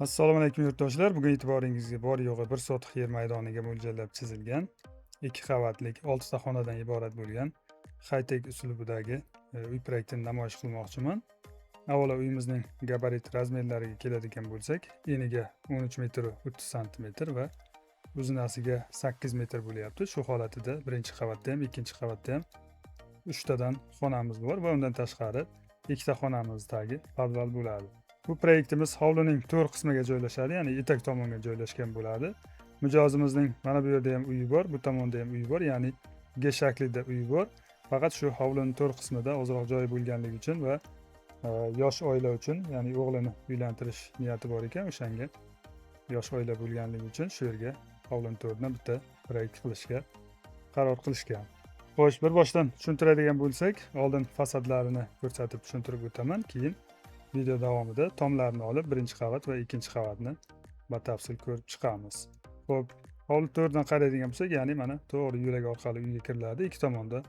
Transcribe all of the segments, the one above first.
Assalomu alaykum yurtdoshlar. Bugun e'tiboringizga bor yo'g'i 1 sotix yer maydoniga mo'ljallab chizilgan 2 qavatlik 6 ta xonadan iborat bo'lgan high-tech uslubidagi uy proyektini namoyish qilmoqchiman. Avvalo uyimizning gabarit razmerlariga keladigan bo'lsak, eniga 13 metr 30 santimetr va uzunasiga 8 metr bo'lyapti. Shu holatida birinchi qavatda ham, ikkinchi qavatda ham 3 tadan xonamiz bor va undan tashqari 2 ta xonamiz tagi podval bo'ladi. Bu proyektimiz hovlining to'r qismiga joylashadi, ya'ni etak tomonga joylashgan bo'ladi. Mijozimizning mana bu yerda ham uyi bor, bu tomonda ham uyi bor, ya'ni G shaklida uyi bor. Faqat shu hovlining to'r qismida ozroq joy bo'lganligi uchun va yosh oila uchun, ya'ni o'g'lini uylantirish niyati bor ekan, o'shanga yosh oila bo'lganligi uchun shu yerga hovlining to'ridan bitta proyekt qilishga qaror qilishgan. Xo'sh, bir boshdan tushuntiradigan bo'lsak, oldin fasadlarini ko'rsatib tushuntirib o'taman, keyin video davomida tomlarni olib birinchi qavat va ikkinchi qavatni batafsil ko'rib chiqamiz. Xo'p, hovli to'rdan qaraydigan bo'lsak, ya'ni mana to'g'ri yo'lak orqali uyga kiriladi, ikki tomonda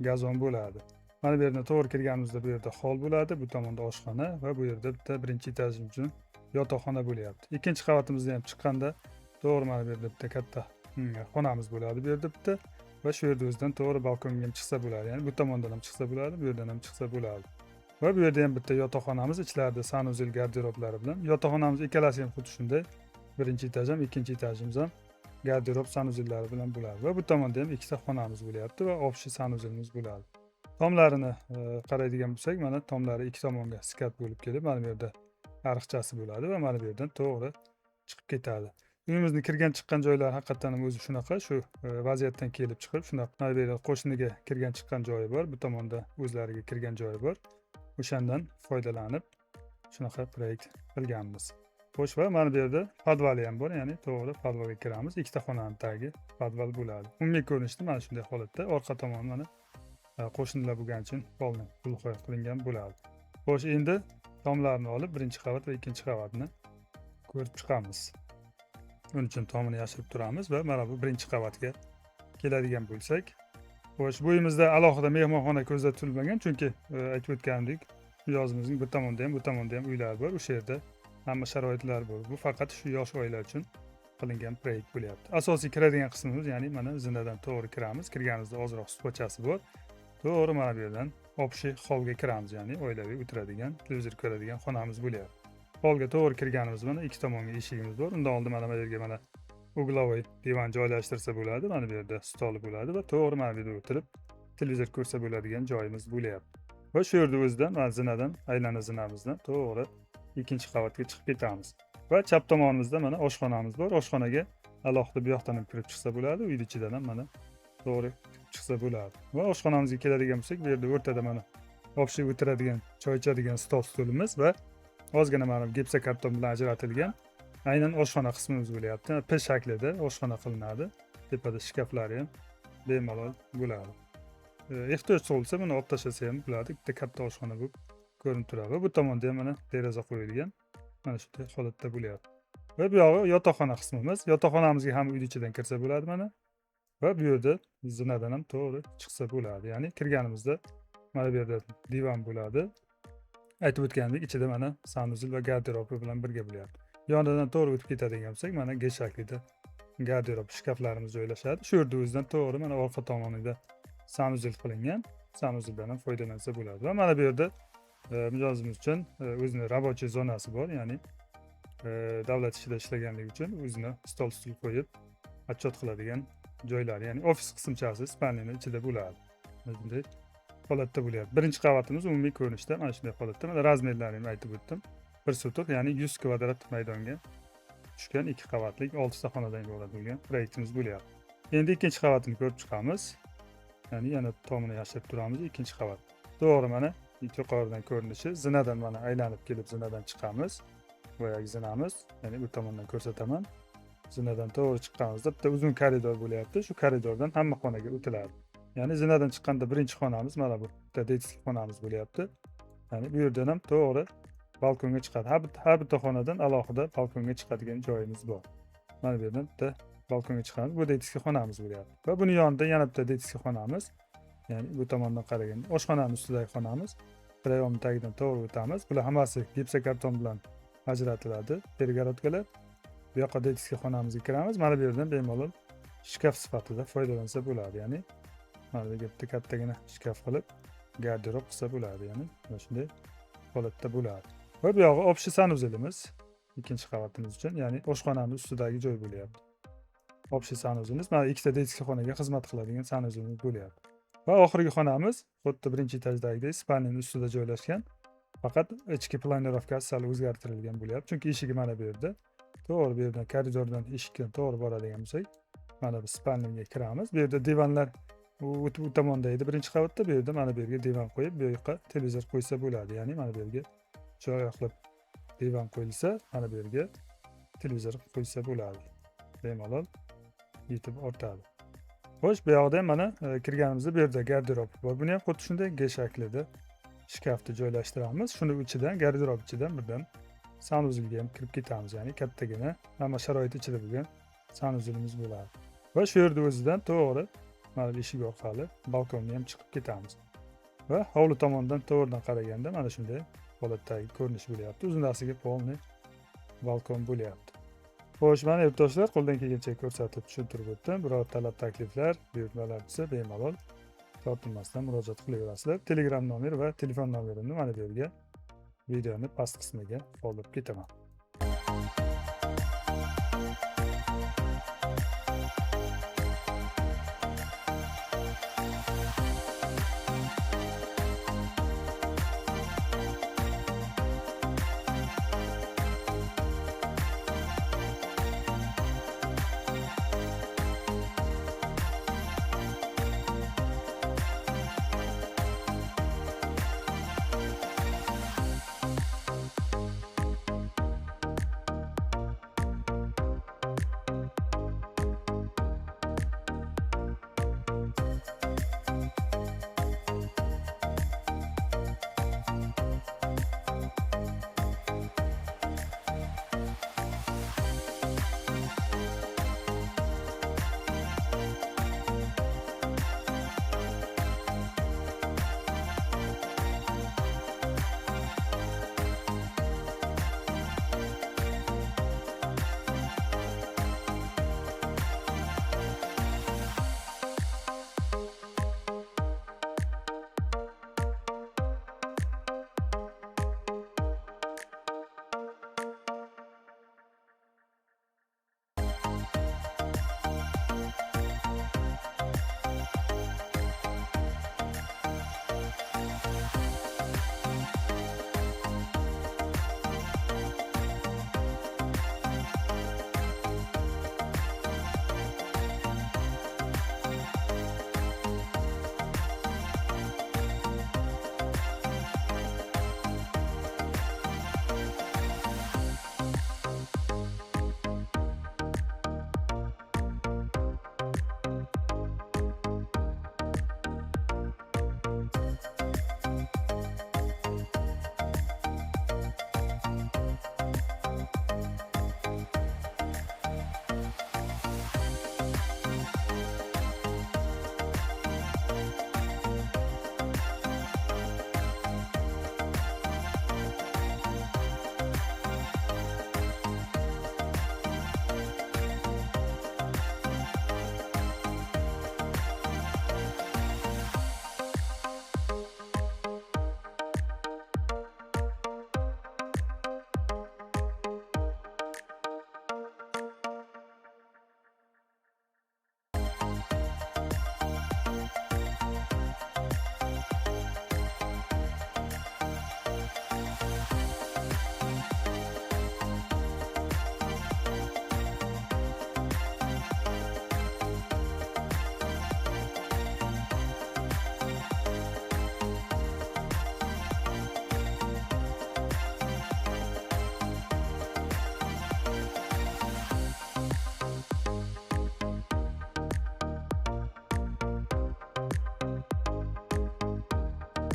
gazon bo'ladi. Mana bu yerdan to'g'ri kirganimizda bu yerda hol bo'ladi, bu tomonda oshxona va bu yerda bitta birinchi etajimiz uchun yotoqxona bo'lyapti. Ikkinchi qavatimizda ham chiqqanda to'g'ri mana bu yerda bitta katta xonamiz bo'ladi, bu yerda bitta va shu yerda o'zidan to'g'ri balkonga ham chiqsa bo'ladi. Ya'ni bu tomondan ham chiqsa bo'ladi, bu yerdan ham chiqsa bo'ladi. Va bu yerda ham bitta yotoqxonamiz, ichlarida sanuzel garderoblari bilan. Yotoqxonamiz ikkalasi ham xuddi shunday. Birinchi etaj ham, ikkinchi etajimiz ham garderob sanuzellari bilan bo'ladi. Va bu tomonda ham ikkita xonamiz bo'lyapti va общий sanuzelimiz bo'ladi. Tomlarini qaraydigan bo'lsak, mana tomlari ikki tomonga skat bo'lib kelib, mana bu yerda ariqchasi bo'ladi va mana bu yerdan to'g'ri chiqib ketadi. Uyimizning kirgan chiqqan joylari haqiqatan ham o'zi shunaqa, shu vaziyatdan kelib chiqib, shunaqa mana bu yerda qo'shniga kirgan chiqqan joyi bor, bu tomonda o'zlariga kirgan joyi bor. O'shandan foydalanib shunaqa proyekt qilganmiz. Xo'sh, va mana bu yerda podvali ham bor, ya'ni to'g'ri podvalga kiramiz. Ikkita xonaning tagi podval bo'ladi. Umumiy ko'rinishda mana shunday holatda, orqa tomoni mana qo'shnilar bo'lgani uchun polni pulxo'y qilingan bo'ladi. Xo'sh, endi tomlarni olib birinchi qavat va ikkinchi qavatni ko'rib chiqamiz. Uning uchun tomini yashirib turamiz va mana bu birinchi qavatga keladigan bo'lsak, xo'sh, bu uyimizda alohida mehmonxona ko'zda tutilmagan, chunki aytib o'tganimdek, mijozimizning bir tomonda ham, bu tomonda ham uylari bor. O'sha yerda hamma sharoitlar bor. Bu faqat shu yosh oila uchun qilingan proyekt bo'lyapti. Asosiy kiradigan qismimiz, ya'ni mana zinadan to'g'ri kiramiz. Kirganimizda ozroq suvochasi bor. To'g'ri mana bu yerdan общий holga kiramiz, ya'ni oilaviy o'tiradigan, televizor ko'radigan xonamiz bo'lyapti. Holga to'g'ri kirganimiz mana ikki tomonga eshigimiz bor. Undan oldin mana bu yerga mana uglovoy divan joylashtirsa bo'ladi. Mana bu yerda stoli bo'ladi va to'g'ri mana bu yerda o'tirib televizor ko'rsa bo'ladigan joyimiz bo'lyapti. Va shu yerda o'zidan mana zinadan, aylana zinamizdan to'g'ri ikkinchi qavatga chiqib ketamiz. Va chap tomonimizda mana oshxonamiz bor. Oshxonaga alohida bu yoqdan ham kirib chiqsa bo'ladi. Uyning ichidan ham mana to'g'ri chiqsa bo'ladi. Va oshxonamizga keladigan bo'lsak, bu yerda o'rtada mana общий o'tiradigan, choy ichadigan stolimiz va ozgina mana gipsokarton bilan ajratilgan aynan oshxona qismimiz bo'lyapti. P shaklida oshxona qilinadi. Tepada shkaflari ham bemalol bo'ladi. Ehtiyoj tug'ilsa buni olib tashlasa ham bo'ladi. Bitta katta oshxona bo'lib ko'rinib turadi. Va bu tomonda ham mana deraza qo'yilgan. Mana shunday holatda bo'lyapti. Va bu yog'i yotoqxona qismimiz. Yotoqxonamizga ham uyning ichidan kirsa bo'ladi mana. Va bu yerda zinadan ham to'g'ri chiqsa bo'ladi. Ya'ni kirganimizda mana bu yerda divan bo'ladi. Aytib o'tganimdek, ichida mana sanuzel va garderobi bilan birga bo'lyapti. Yonidan to'g'ri o'tib ketadigan bo'lsak, mana G shaklida garderob shkaflarimiz joylashadi. Shu yerda o'zidan to'g'ri mana orqa tomonida sanuzel qilingan. Sanuzeldan ham foydalansa bo'ladi. Va mana bu yerda mijozimiz uchun o'zining rabochiy zonasi bor, ya'ni davlat ishida ishlaganligi uchun o'zini stol stul qo'yib отчет qiladigan joylar, ya'ni ofis qismchasi spalnining ichida bo'ladi. Bunday holatda bo'lyapti. Birinchi qavatimiz umumiy ko'rinishda mana shunday holatda. Mana razmerlarini aytib o'tdim. 1 sotuq, ya'ni 100 kvadrat maydonga tushgan 2 qavatlik 6 ta xonadan iborat bo'lgan proyektimiz bo'lyapti. Endi ikkinchi qavatini ko'rib chiqamiz. Ya'ni yana tomini yashirib turamiz. Ikkinchi qavat. To'g'ri mana yuqoridan ko'rinishi, zinadan mana aylanib kelib zinadan chiqamiz. Boyagi zinamiz, ya'ni bu tomondan ko'rsataman. Zinadan to'g'ri chiqqanimizda bitta uzun koridor bo'lyapti. Shu koridordan hamma xonaga o'tiladi. Ya'ni zinadan chiqqanda birinchi xonamiz mana bu bitta detskiy xonamiz bo'lyapti. Ya'ni bu yerdan ham to'g'ri balkonga chiqadi. Har bitta xonadan alohida balkonga chiqadigan joyimiz bor. Mana bu yerdan bitta balkonga chiqamiz. Bu detskiy xonamiz bo'lyapti. Va buning yonida yana bitta detskiy xonamiz. Ya'ni bu tomondan qaraganda oshxonaning ustidagi xonamiz. Prayomning tagidan to'g'ri o'tamiz. Bular hammasi gipsokarton bilan ajratiladi перегородкалар. Bu yoqqa detskiy xonamizga kiramiz. Mana bu yerdan bemalol shkaf sifatida foydalansa bo'ladi. Ya'ni mana bu yerda kattagina shkaf qilib garderob qilsa bo'ladi. Ya'ni mana shunday holatda bo'ladi. Va bu yog'i общий sanuzilimiz ikkinchi qavatimiz uchun, ya'ni oshxonamiz ustidagi joy bo'lyapti. Общий sanuzilimiz mana ikkita detskiy xonaga xizmat qiladigan sanuzilimiz bo'lyapti. Va oxirgi xonamiz xuddi birinchi etajdagidek spalniyaning ustida joylashgan. Faqat ichki planirovkasi sal o'zgartirilgan bo'lyapti. Chunki eshigi mana bu yerda. To'g'ri bu yerdan koridordan eshikka to'g'ri boradigan bo'lsak, mana bu spalniyaga kiramiz. Bu yerda divanlar u tomonda edi birinchi qavatda. Bu yerda mana bu yerga divan qo'yib, bu yoqqa televizor qo'ysa bo'ladi. Ya'ni mana bu yerga joy qilib divan qo'yilsa, mana bu yerga televizor qo'ysa bo'ladi. Bemalol yetib ortadi. Xo'sh, bu yoqda ham mana kirganimizda bu yerda garderob bor. Buni ham xuddi shunday G shaklida shkafni joylashtiramiz. Shuni ichidan, garderob ichidan birdan sanuzilga ham kirib ketamiz. Ya'ni kattagina hamma sharoit ichida bo'lgan sanuzilimiz bo'ladi. Va shu yerda o'zidan to'g'ri mana bu eshik orqali balkonga ham chiqib ketamiz. Va hovli tomondan to'g'ridan qaraganda mana shunday holatdagi ko'rinish bo'lyapti. Uzunasiga polniy balkon bo'lyapti. Xo'sh, mana yurtdoshlar, qo'ldan kelgancha ko'rsatib tushuntirib o'tdim. Biror talab, takliflar, buyurtmalar bo'lsa bemalol tortinmasdan murojaat qilaverasizlar. Telegram nomer va telefon nomerimni mana bu yerga videoni past qismiga qoldirib ketaman.